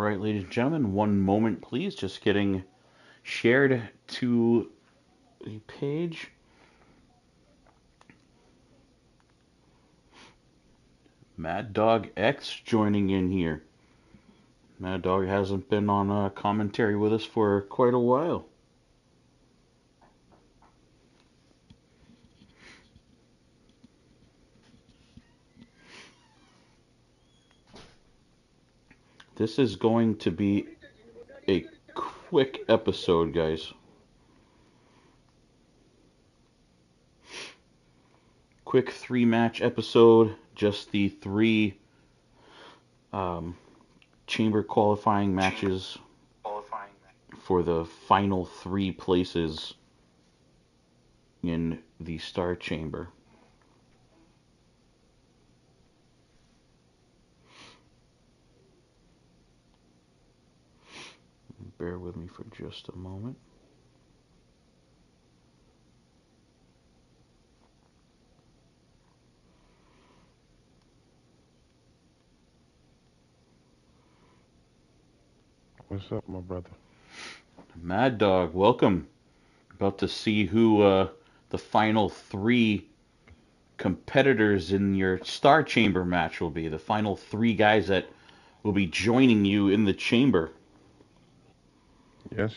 right, ladies and gentlemen, one moment, please. Just getting shared to the page. Mad Dog X joining in here. Mad Dog hasn't been on commentary with us for quite a while. This is going to be a quick episode, guys. Quick 3-match episode, just the 3 chamber qualifying matches for the final 3 places in the Star Chamber. Bear with me for just a moment. What's up, my brother? Mad Dog, welcome. About to see who the final 3 competitors in your Star Chamber match will be. The final 3 guys that will be joining you in the chamber. Yes.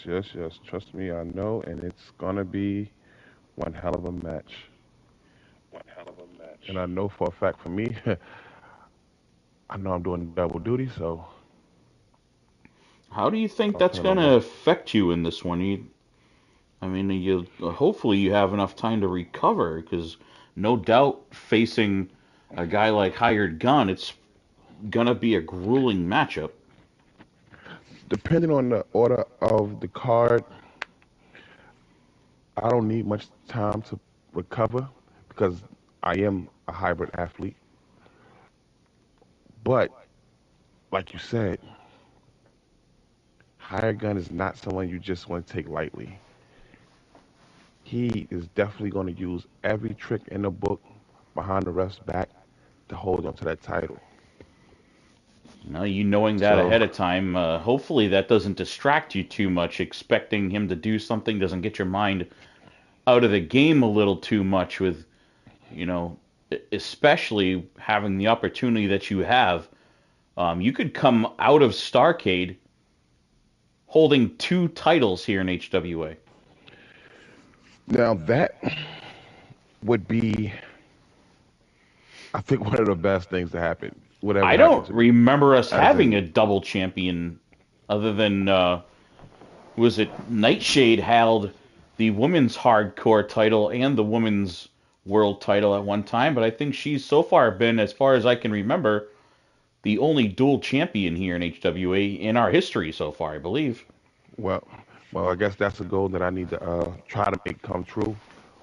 Trust me, I know, and it's gonna be one hell of a match. And I know for a fact for me, I know I'm doing double duty, so How do you think I'll that's put it going on to my. affect you in this one? You hopefully you have enough time to recover, because no doubt facing a guy like Hired Gun, it's gonna be a grueling matchup. Depending on the order of the card, I don't need much time to recover because I am a hybrid athlete. But like you said, Higher Gun is not someone you just want to take lightly. He is definitely going to use every trick in the book behind the ref's back to hold on to that title. Now, you knowing that So ahead of time, hopefully that doesn't distract you too much. Expecting him to do something doesn't get your mind out of the game a little too much. With you know, especially having the opportunity that you have, you could come out of Starrcade holding 2 titles here in HWA. now that would be, I think, one of the best things to happen, I whatever happened don't to me. remember us As having a in, double champion other than was it Nightshade held the women's hardcore title and the women's world title at one time, but I think she's so far been, as far as I can remember, the only dual champion here in HWA in our history so far, I believe. well, well, I guess that's a goal that I need to try to make come true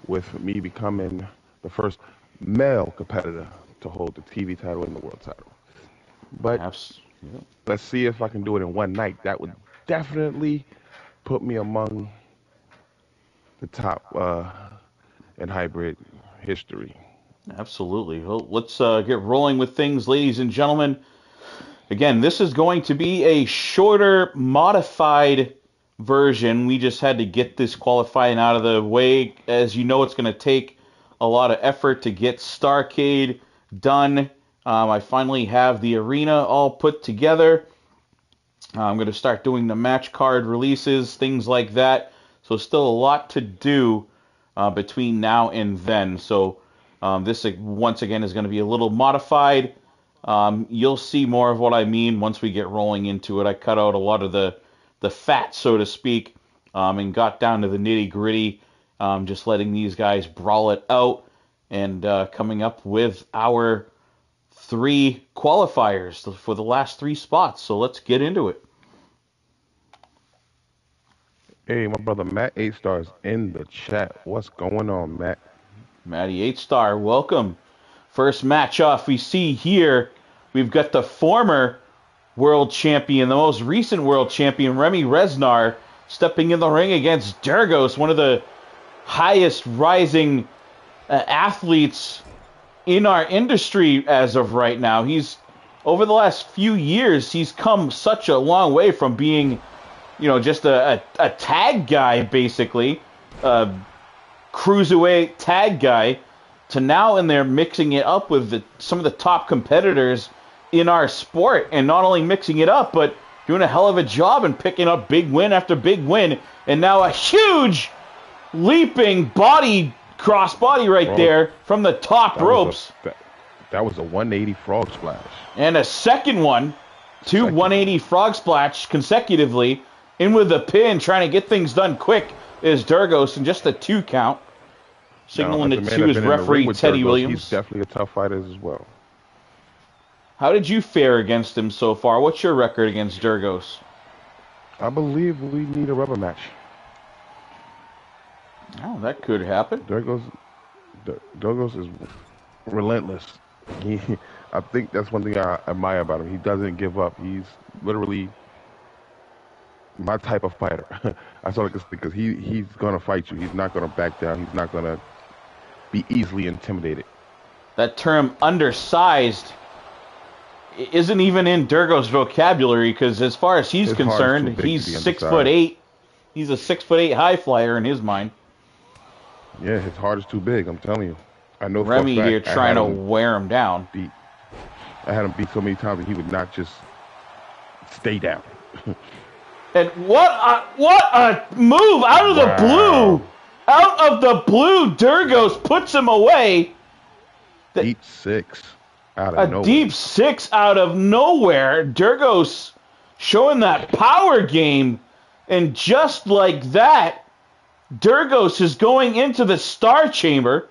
with me becoming the first male competitor to hold the TV title and the world title. But Yeah. let's see if I can do it in one night. That would definitely put me among the top in hybrid history. Absolutely. Well, let's get rolling with things, ladies and gentlemen. Again, this is going to be a shorter, modified version. We just had to get this qualifying out of the way. As you know, it's going to take a lot of effort to get Starrcade done. I finally have the arena all put together. I'm going to start doing the match card releases, things like that. So still a lot to do between now and then. So this, once again, is going to be a little modified. You'll see more of what I mean once we get rolling into it. I cut out a lot of the fat, so to speak, and got down to the nitty gritty, just letting these guys brawl it out and coming up with our 3 qualifiers for the last 3 spots. So let's get into it. Hey, my brother Matt 8 stars in the chat. What's going on, Matt? Matty 8-star, welcome. First match off we see here, we've got the former world champion, the most recent world champion, Remy Resnar, stepping in the ring against Durgos, one of the highest rising athletes in our industry as of right now. He's over the last few years, he's come such a long way from being, just a tag guy, basically, a cruiserweight tag guy, to now in there mixing it up with some of the top competitors in our sport, and not only mixing it up, but doing a hell of a job and picking up big win after big win, and now a huge leaping crossbody right there from the top ropes. That was a 180 frog splash. And a second one, two 180 frog splash consecutively, in with the pin, trying to get things done quick, is Durgos, and just a 2 count. Signaling it to his referee, Teddy Williams. He's definitely a tough fighter as well. How did you fare against him so far? What's your record against Durgos? I believe we need a rubber match. Oh, that could happen. Durgos is relentless. I think that's one thing I admire about him. He doesn't give up. He's literally my type of fighter. That's all I can say, because he's going to fight you. He's not going to back down. He's not going to be easily intimidated. That term undersized isn't even in Durgos' vocabulary, because as far as he's concerned, he's 6'8". He's a 6'8" high flyer in his mind. Yeah, his heart is too big, I'm telling you. I know Remy here trying to wear him down. I had him beat so many times that he would not just stay down. And what a move out of the blue! Out of the blue, Durgos puts him away. Deep 6 out of nowhere. A deep 6 out of nowhere. Durgos showing that power game. And just like that, Durgos is going into the Star Chamber.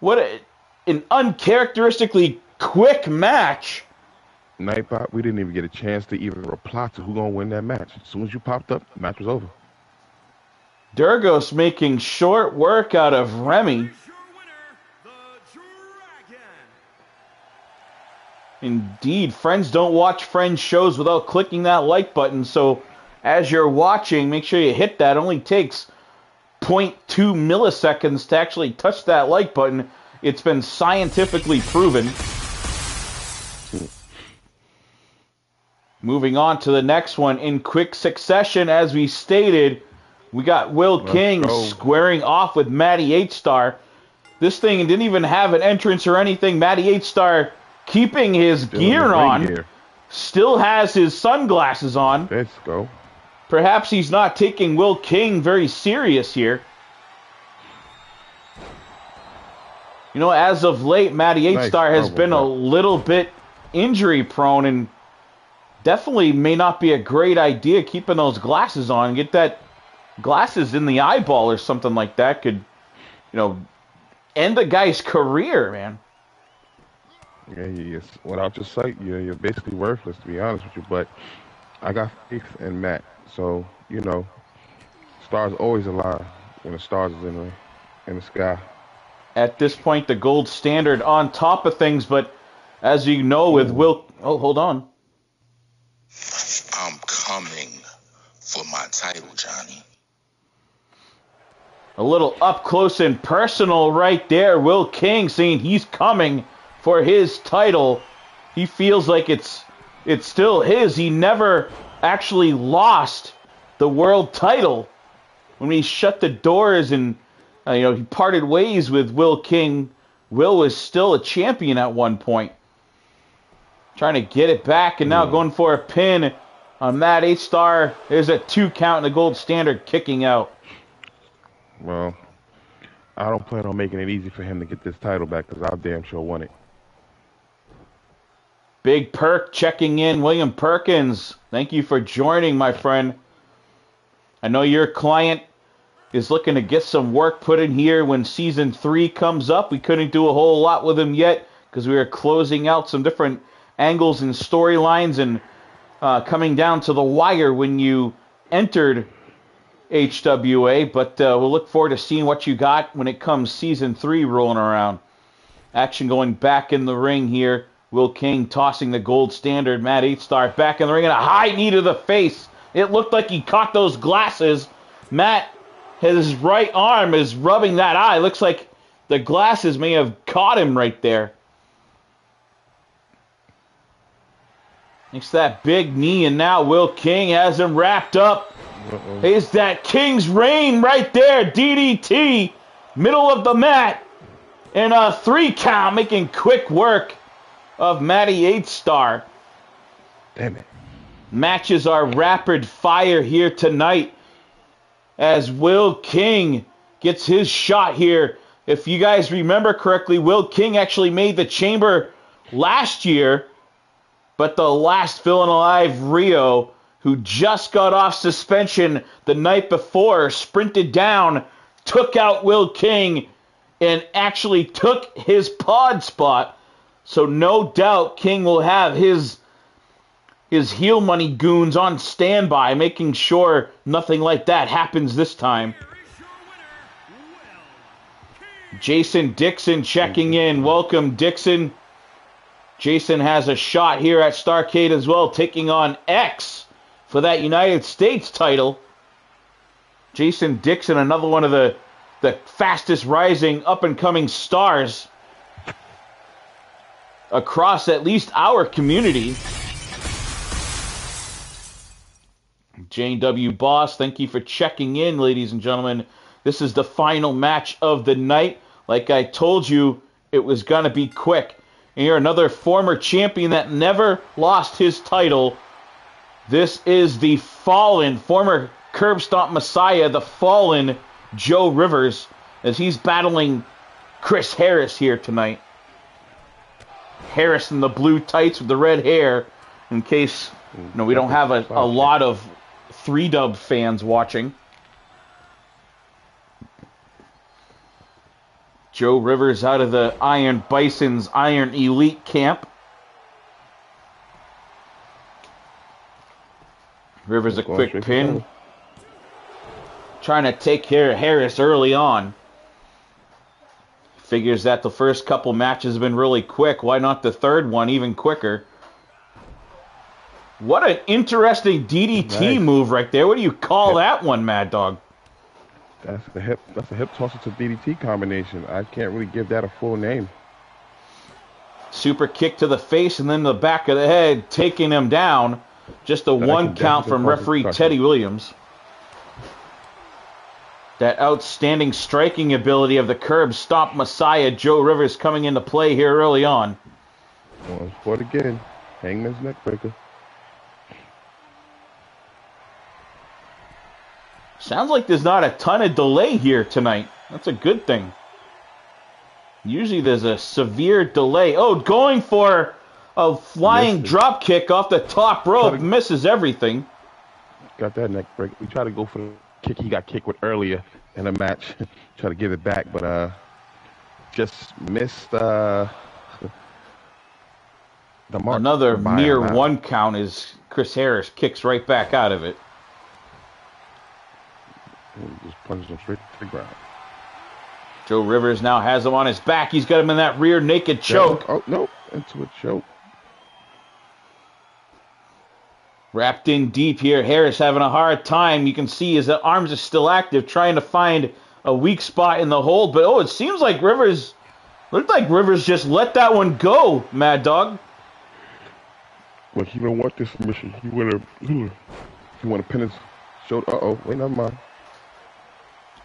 What an uncharacteristically quick match. Nightbot, we didn't even get a chance to even reply to who's going to win that match. As soon as you popped up, the match was over. Durgos making short work out of Remy. Indeed, friends don't watch Friends shows without clicking that like button, so as you're watching, make sure you hit that. It only takes 0.2 milliseconds to actually touch that like button. It's been scientifically proven. Moving on to the next one in quick succession, as we stated, we got Will King squaring off with Matty H-Star. This thing didn't even have an entrance or anything. Matty H-Star keeping his gear on, still has his sunglasses on. Let's go. Perhaps he's not taking Will King very serious here. As of late, Matty H-Star has been a little bit injury prone, and definitely may not be a great idea keeping those glasses on. Get that glasses in the eyeball or something like that could, end the guy's career, man. Yeah, without your sight, you're basically worthless, to be honest with you. But I got faith in Matt. So, stars always alive when the stars is in the sky. At this point, the gold standard on top of things, but as you know with Will... Oh, hold on. I'm coming for my title, Johnny. A little up close and personal right there. Will King saying he's coming for his title. He feels like it's still his. He never actually lost the world title. When he shut the doors and he parted ways with Will King, Will was still a champion at one point. Trying to get it back, and now going for a pin on Matt H-Star. There's a 2 count in the gold standard, kicking out. Well, I don't plan on making it easy for him to get this title back, because I damn sure want it. Big Perk checking in. William Perkins, thank you for joining, my friend. I know your client is looking to get some work put in here when Season 3 comes up. We couldn't do a whole lot with him yet because we were closing out some different angles and storylines and coming down to the wire when you entered HWA. But we'll look forward to seeing what you got when it comes Season 3 rolling around. Action going back in the ring here. Will King tossing the gold standard. Matt H-Star back in the ring and a high knee to the face. It looked like he caught those glasses. Matt, his right arm is rubbing that eye. Looks like the glasses may have caught him right there. Makes that big knee, and now Will King has him wrapped up. Is that King's reign right there? DDT, middle of the mat, and a 3 count, making quick work of Matty 8-Star. Damn it. Matches are rapid fire here tonight as Will King gets his shot here. If you guys remember correctly, Will King actually made the chamber last year, but the last Villain Alive Rio, who just got off suspension the night before, sprinted down, took out Will King, and actually took his pod spot. So no doubt King will have his heel money goons on standby, making sure nothing like that happens this time. Jason Dixon checking in. Welcome, Dixon. Jason has a shot here at Starrcade as well, taking on X for that United States title. Jason Dixon, another one of the fastest rising up-and-coming stars across at least our community. Jane W. Boss, thank you for checking in, ladies and gentlemen. This is the final match of the night. Like I told you, it was going to be quick. And here, another former champion that never lost his title. This is the fallen, former Curb Stomp Messiah, the fallen Joe Rivers, as he's battling Chris Harris here tonight. Harris in the blue tights with the red hair, in case we don't have a lot of 3-Dub fans watching. Joe Rivers out of the Iron Bison's Iron Elite camp. Rivers a quick pin. Trying to take care of Harris early on. Figures that the first couple matches have been really quick. Why not the third one even quicker? What an interesting DDT move right there. What do you call that one, Mad Dog? That's a hip tosser to DDT combination. I can't really give that a full name. Super kick to the face and then the back of the head, taking him down. Just a 1 count from referee Teddy Williams. That outstanding striking ability of the Curb Stomp Messiah, Joe Rivers, coming into play here early on. Once for it again. Hangman's neckbreaker. Sounds like there's not a ton of delay here tonight. That's a good thing. Usually there's a severe delay. Oh, going for a flying drop kick off the top rope. Misses everything. Got that neck break. We tried to go for the kick he got kicked with earlier in a match. Try to give it back, but just missed the mark. Another mere 1 count is Chris Harris kicks right back out of it. Just punches him straight to the ground. Joe Rivers now has him on his back. He's got him in that rear naked choke. Oh, no. Into a choke. Wrapped in deep here. Harris having a hard time. You can see his arms are still active, trying to find a weak spot in the hold. But, it seems like Rivers... Looked like Rivers just let that one go, Mad Dog. Well, he don't want this submission. He want to pin his shoulder. Wait, never mind.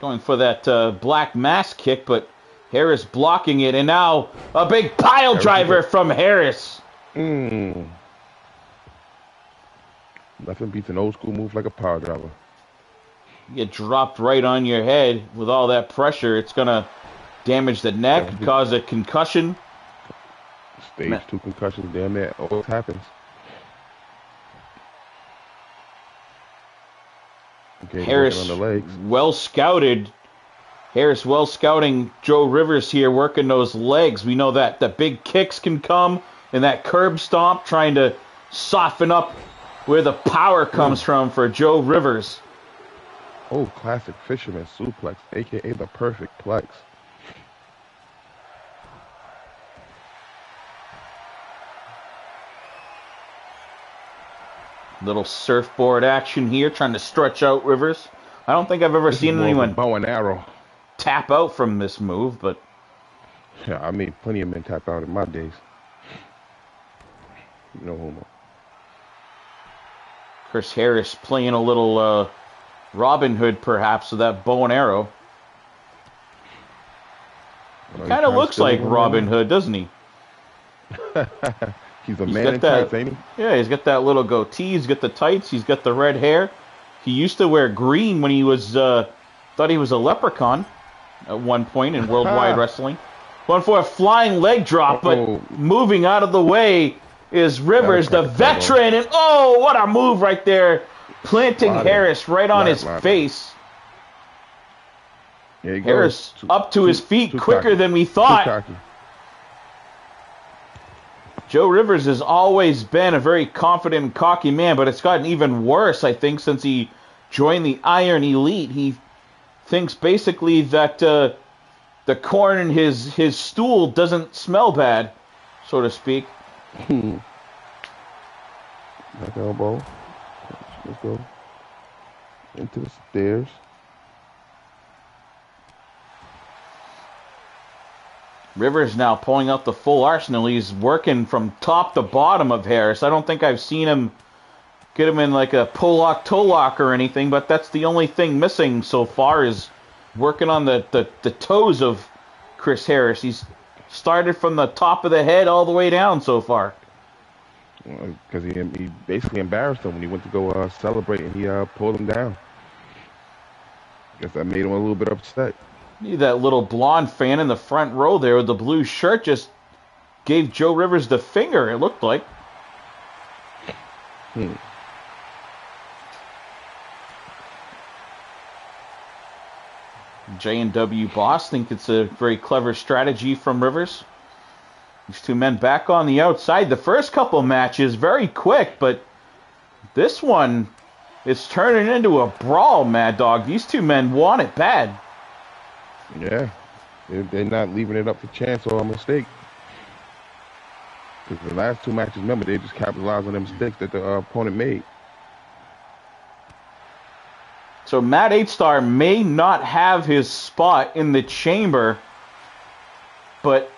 Going for that black mass kick, but Harris blocking it. And now a big pile driver from Harris. Nothing beats an old school move like a power driver. You get dropped right on your head with all that pressure. It's going to damage the neck, cause a concussion. Stage 2 concussion, damn it. Always happens. Okay, Harris on the legs. Well scouted. Harris well scouting Joe Rivers here, working those legs. We know that the big kicks can come, and that curb stomp, trying to soften up where the power comes from for Joe Rivers. Oh, classic fisherman suplex, a.k.a. the perfect plex. Little surfboard action here, trying to stretch out Rivers. I don't think I've ever seen anyone bow and arrow tap out from this move, but yeah, I made plenty of men tap out in my days. No homo. Chris Harris playing a little Robin Hood, perhaps, with that bow and arrow. Kind of looks like Robin Hood, doesn't he? He's a man in tights, ain't he? Yeah, he's got that little goatee. He's got the tights. He's got the red hair. He used to wear green when he was thought he was a leprechaun at one point in Worldwide Wrestling. Going for a flying leg drop, but moving out of the way is Rivers, the veteran, and oh, what a move right there, planting Harris right on his face. Harris up to his feet quicker than we thought. Joe Rivers has always been a very confident and cocky man, but it's gotten even worse, I think, since he joined the Iron Elite. He thinks basically that the corn in his stool doesn't smell bad, so to speak. Back elbow. Let's go. Into the stairs. Rivers now pulling out the full arsenal. He's working from top to bottom of Harris. I don't think I've seen him get him in like a pull-lock, toe-lock or anything, but that's the only thing missing so far is working on the toes of Chris Harris. He's started from the top of the head all the way down so far. Because he basically embarrassed him when he went to go celebrate, and he pulled him down. Guess that made him a little bit upset. That little blonde fan in the front row there with the blue shirt just gave Joe Rivers the finger, it looked like. J&W Boss think it's a very clever strategy from Rivers. These two men back on the outside. The first couple matches, very quick, but this one is turning into a brawl, Mad Dog. These two men want it bad. Yeah, they're not leaving it up to chance or a mistake. Because the last two matches, remember, they just capitalized on the mistakes that the opponent made. So Matt 8-Star may not have his spot in the chamber, but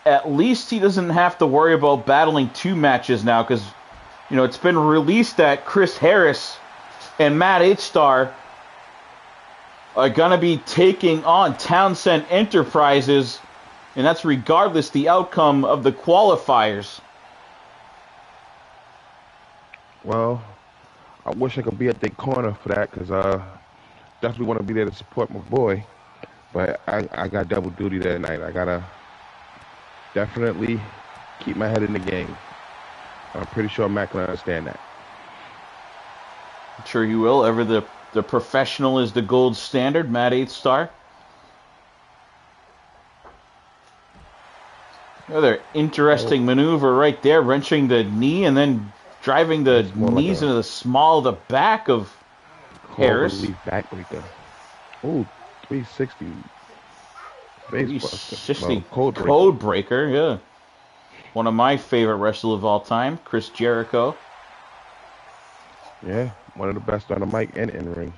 at least he doesn't have to worry about battling two matches now, because, you know, it's been released that Chris Harris and Matt 8-Star are going to be taking on Townsend Enterprises, and that's regardless the outcome of the qualifiers. Well, I wish I could be at their corner for that, because definitely want to be there to support my boy, but I got double duty that night. I got to definitely keep my head in the game. I'm pretty sure Matt can understand that. I'm sure you will. Ever the professional is the gold standard, Matt 8-Star. Another interesting maneuver right there, wrenching the knee and then driving the knees into the small of the back of Harris. Backbreaker. Oh, 360. 360 code breaker, yeah. One of my favorite wrestlers of all time, Chris Jericho. Yeah, one of the best on the mic and in ring.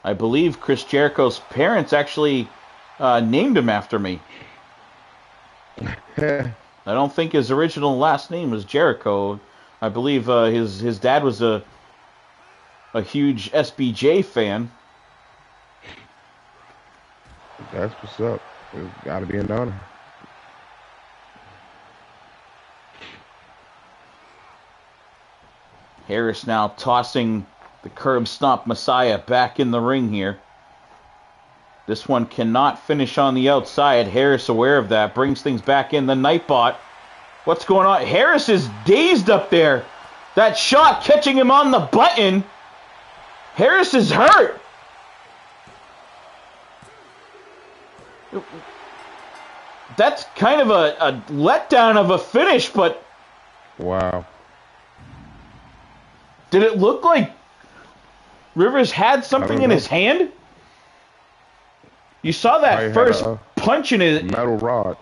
I believe Chris Jericho's parents actually named him after me. I don't think his original last name was Jericho. I believe his dad was a huge SBJ fan. That's what's up. It's got to be an honor. Harris now tossing the curb stomp Messiah back in the ring here. This one cannot finish on the outside. Harris aware of that. Brings things back in. The Nightbot. What's going on? Harris is dazed up there. That shot catching him on the button. Harris is hurt. That's kind of a letdown of a finish, but... Wow. Did it look like Rivers had something in his hand? You saw that first punch in his... Metal rod.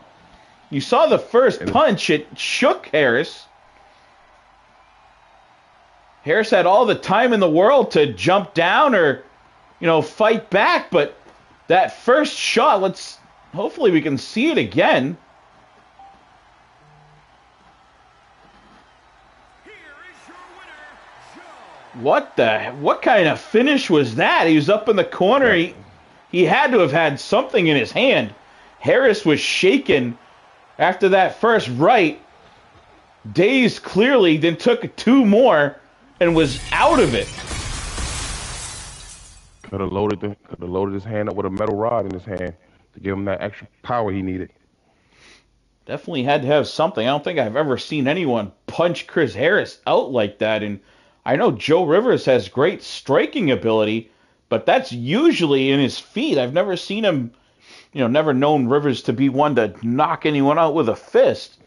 You saw the first punch. It shook Harris. Harris had all the time in the world to jump down or, fight back, but that first shot, hopefully we can see it again. What kind of finish was that? He was up in the corner. That, He had to have had something in his hand. Harris was shaken after that first right. Dazed clearly, then took two more and was out of it. could have loaded his hand up with a metal rod in his hand to give him that extra power he needed. Definitely had to have something. I don't think I've ever seen anyone punch Chris Harris out like that. And I know Joe Rivers has great striking ability, but that's usually in his feet. I've never seen him, never known Rivers to be one to knock anyone out with a fist.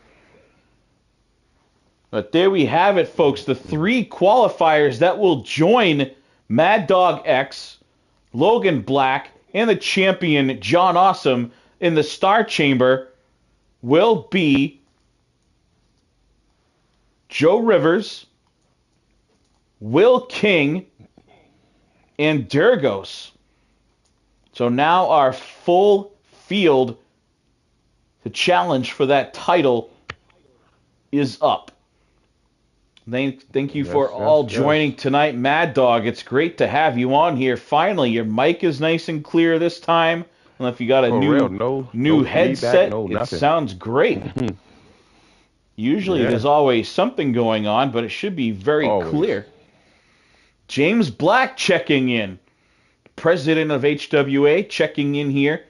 But there we have it, folks. The three qualifiers that will join Mad Dog X, Logan Black, and the champion John Awesome in the Star Chamber will be Joe Rivers, Will King, and Durgos. So now our full field to challenge for that title is up. Thank you for all joining tonight. Mad Dog, it's great to have you on here. Finally, your mic is nice and clear this time. And if you got a new headset, feedback, it sounds great. Usually there's always something going on, but it should be very clear. James Black checking in. President of HWA checking in here.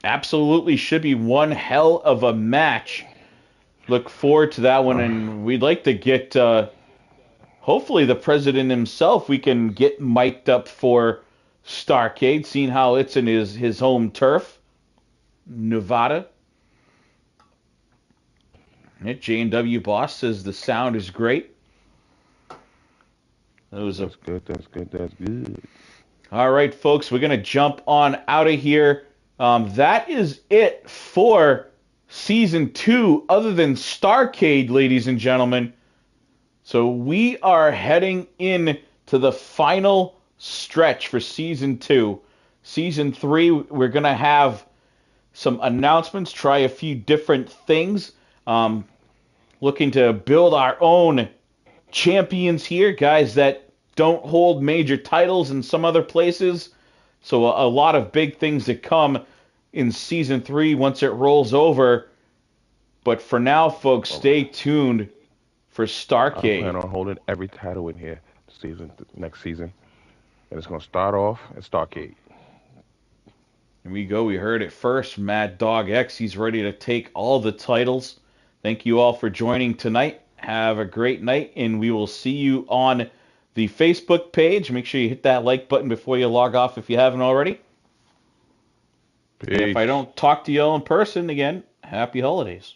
Absolutely should be one hell of a match. Look forward to that one, and we'd like to get, hopefully the president himself, we can get mic'd up for Starrcade, seeing how it's in his home turf, Nevada. J&W Boss says the sound is great. That's good. All right, folks, we're going to jump on out of here. That is it for Season 2, other than Starrcade, ladies and gentlemen. So we are heading in to the final stretch for Season 2. Season 3, we're going to have some announcements, try a few different things. Looking to build our own champions here, guys that don't hold major titles in some other places. So a lot of big things to come in Season 3 once it rolls over. But for now, folks, stay tuned for Starrcade. I plan on holding every title in here next season. And it's going to start off at Starrcade. Here we go. We heard it first. Mad Dog X, he's ready to take all the titles. Thank you all for joining tonight. Have a great night, and we will see you on the Facebook page. Make sure you hit that like button before you log off if you haven't already. And if I don't talk to you all in person again, happy holidays.